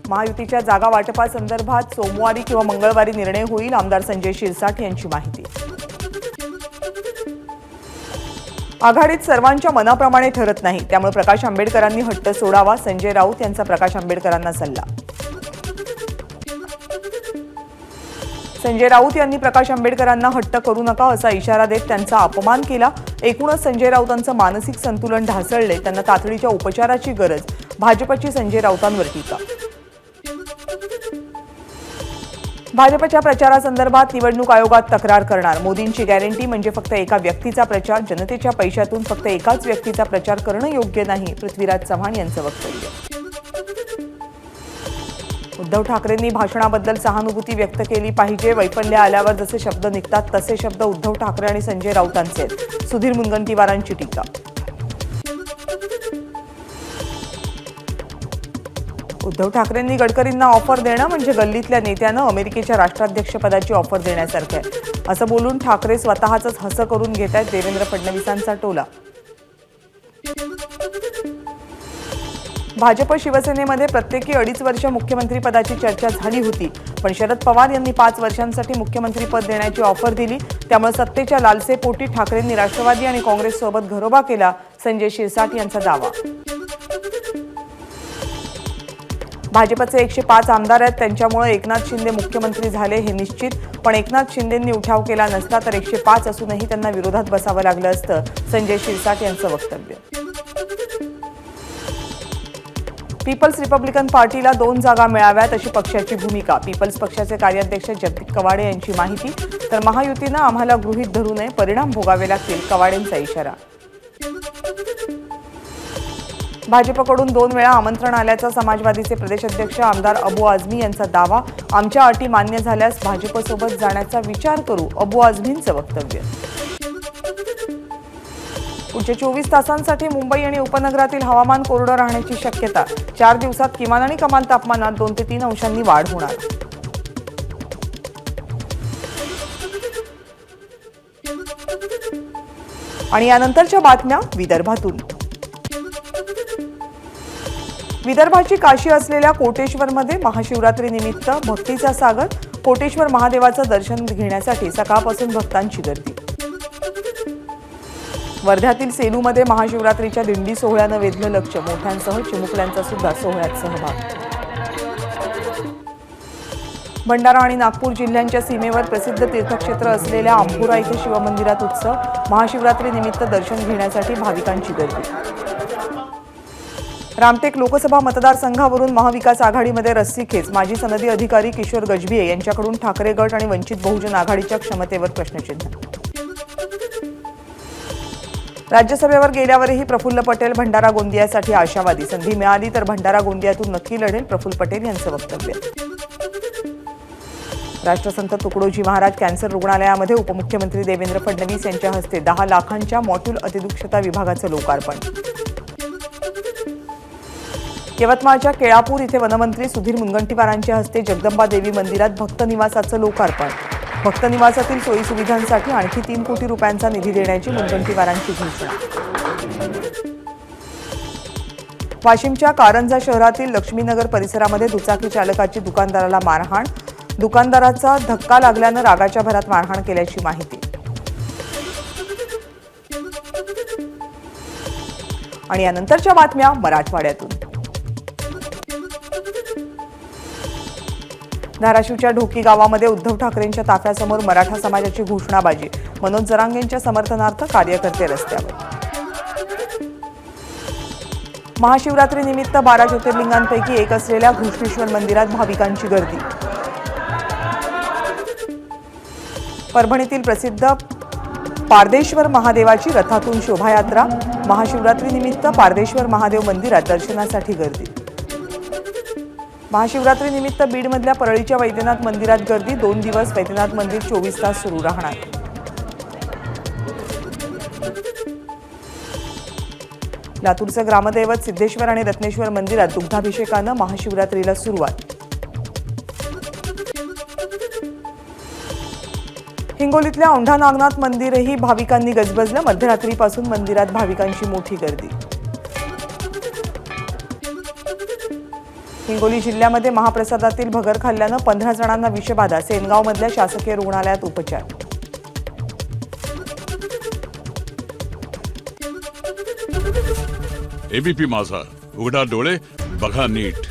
महायुतीच्या जागा वाटपासंदर्भात सोमवारी किंवा मंगळवारी निर्णय होईल, आमदार संजय शिरसाट यांची माहिती। आघाडीत सर्वांच्या मनाप्रमाणे ठरत नाही, त्यामुळे प्रकाश आंबेडकरांनी हट्ट सोडावा, संजय राऊत यांचा प्रकाश आंबेडकरांना सल्ला। संजय राऊत यांनी प्रकाश आंबेडकरांना हट्ट करू नका असा इशारा देत त्यांचा अपमान केला। एकूणच संजय राऊतांचं मानसिक संतुलन ढासळले, त्यांना तातडीच्या उपचाराची गरज, भाजपची संजय राऊतांवर टीका। भाजपच्या प्रचारासंदर्भात निवडणूक आयोगात तक्रार करणार, मोदींची गॅरंटी म्हणजे फक्त एका व्यक्तीचा प्रचार, जनतेच्या पैशातून फक्त एकाच व्यक्तीचा प्रचार करणं योग्य नाही, पृथ्वीराज चव्हाण यांचं वक्तव्य। उद्धव ठाकरेंनी भाषणाबद्दल सहानुभूती व्यक्त केली पाहिजे, वैफल्य आल्यावर जसे शब्द निघतात तसे शब्द उद्धव ठाकरे आणि संजय राऊतांचे, सुधीर मुनगंटीवारांची टीका। उद्धव ठाकरेंनी गडकरींना ऑफर देणं म्हणजे गल्लीतल्या नेत्यानं अमेरिकेच्या राष्ट्राध्यक्षपदाची ऑफर देण्यासारखं आहे, असं बोलून ठाकरे स्वतःच हसं करून घेत आहेत, देवेंद्र फडणवीसांचा टोला। भाजप शिवसेनेमध्ये प्रत्येकी 2.5 वर्ष मुख्यमंत्रीपदाची चर्चा झाली होती, पण शरद पवार यांनी 5 वर्षांसाठी मुख्यमंत्रीपद देण्याची ऑफर दिली, त्यामुळे सत्तेच्या लालसेपोटी ठाकरेंनी राष्ट्रवादी आणि काँग्रेससोबत घरोबा केला, संजय शिरसाट यांचा दावा। भाजपचे 105 आमदार आहेत, त्यांच्यामुळे एकनाथ शिंदे मुख्यमंत्री झाले हे निश्चित, पण एकनाथ शिंदेंनी उठाव केला नसता तर 105 असूनही त्यांना विरोधात बसावं लागलं असतं, संजय शिरसाट यांचं वक्तव्य। पीपल्स रिपब्लिकन पार्टीला 2 जागा मिळाव्यात अशी पक्षाची भूमिका, पीपल्स पक्षाचे कार्याध्यक्ष जगदीप कवाडे यांची माहिती, तर महायुतीनं आम्हाला गृहीत धरू नये, परिणाम भोगावे लागतील, कवाडेंचा इशारा। भाजपकडून 2 वेळा आमंत्रण आल्याचा समाजवादीचे प्रदेशाध्यक्ष आमदार अबू आझमी यांचा दावा, आमच्या अटी मान्य झाल्यास भाजपसोबत जाण्याचा विचार करू, अबू आझमींचं वक्तव्य। पुढच्या 24 तासांसाठी मुंबई आणि उपनगरातील हवामान कोरडं राहण्याची शक्यता, 4 दिवसात किमान आणि कमाल तापमानात 2 ते 3 अंशांनी वाढ होणार। आणि यानंतरच्या बातम्या विदर्भातून। विदर्भाची काशी असलेल्या कोटेश्वरमध्ये महाशिवरात्री निमित्त भक्तीचा सागर, कोटेश्वर महादेवाचं दर्शन घेण्यासाठी सकाळपासून भक्तांची गर्दी। वर्ध्यातील सेलूमध्ये महाशिवरात्रीच्या दिंडी सोहळ्यानं वेधलं लक्ष, मोठ्यांसह चिमुकल्यांचा सुद्धा सोहळ्यात सहभाग। भंडारा आणि नागपूर जिल्ह्यांच्या सीमेवर प्रसिद्ध तीर्थक्षेत्र असलेल्या अंबुरा इथे शिवमंदिरात उत्सव, महाशिवरात्री निमित्त दर्शन घेण्यासाठी भाविकांची गर्दी। रामटेक लोकसभा मतदारसंघावरून महाविकास आघाडीमध्ये रस्सीखेच, माजी सनदी अधिकारी किशोर गजभिये यांच्याकडून ठाकरे गट आणि वंचित बहुजन आघाडीच्या क्षमतेवर प्रश्नचिन्ह। राज्यसभेवर गेल्यावरही प्रफुल्ल पटेल भंडारा गोंदियासाठी आशावादी, संधी मिळाली तर भंडारा गोंदियातून नक्की लढेल, प्रफुल्ल पटेल यांचं वक्तव्य। राष्ट्रसंत तुकडोजी महाराज कॅन्सर रुग्णालयामध्ये उपमुख्यमंत्री देवेंद्र फडणवीस यांच्या हस्ते 10 लाखांच्या मॉड्यूल अतिदक्षता विभागाचं लोकार्पण। यवतमाळच्या केळापूर इथे वनमंत्री सुधीर मुनगंटीवारांच्या हस्ते जगदंबा देवी मंदिरात भक्त निवासाचं लोकार्पण, भक्त निवासातील सोयी सुविधांसाठी आणखी 3 कोटी रुपयांचा निधी देण्याची मुनगंटीवारांची घोषणा। वाशिमच्या कारंजा शहरातील लक्ष्मीनगर परिसरामध्ये दुचाकी चालकाची दुकानदाराला मारहाण, दुकानदाराचा धक्का लागल्यानं रागाच्या भरात मारहाण केल्याची माहिती। आणि यानंतरच्या बातम्या मराठवाड्यातून। धाराशिवच्या ढोकी गावामध्ये उद्धव ठाकरेंच्या ताफ्यासमोर मराठा समाजाची घोषणाबाजी, मनोज जरांगेंच्या समर्थनार्थ कार्यकर्ते रस्त्यावर। महाशिवरात्री निमित्त 12 ज्योतिर्लिंगांपैकी एक असलेल्या घृष्णेश्वर मंदिरात भाविकांची गर्दी। परभणीतील प्रसिद्ध पारदेश्वर महादेवाची रथातून शोभायात्रा, महाशिवरात्री निमित्त पारदेश्वर महादेव मंदिरात दर्शनासाठी गर्दी। महाशिवरात्री निमित्त बीडमधल्या परळीच्या वैद्यनाथ मंदिरात गर्दी, 2 दिवस वैद्यनाथ मंदिर 24 तास सुरू राहणार। लातूरचं ग्रामदैवत सिद्धेश्वर आणि रत्नेश्वर मंदिरात दुग्धाभिषेकानं महाशिवरात्रीला सुरुवात। हिंगोलीतल्या औंढा नागनाथ मंदिरही भाविकांनी गजबजलं, मध्यरात्रीपासून मंदिरात भाविकांची मोठी गर्दी। हिंगोली जिल्ह्यामध्ये महाप्रसादातील भगर खाल्ल्यानं 15 जणांना विषबाधा. सेनगावमधल्या शासकीय रुग्णालयात उपचार. एबीपी माझा, उघडा डोळे बघा नीट.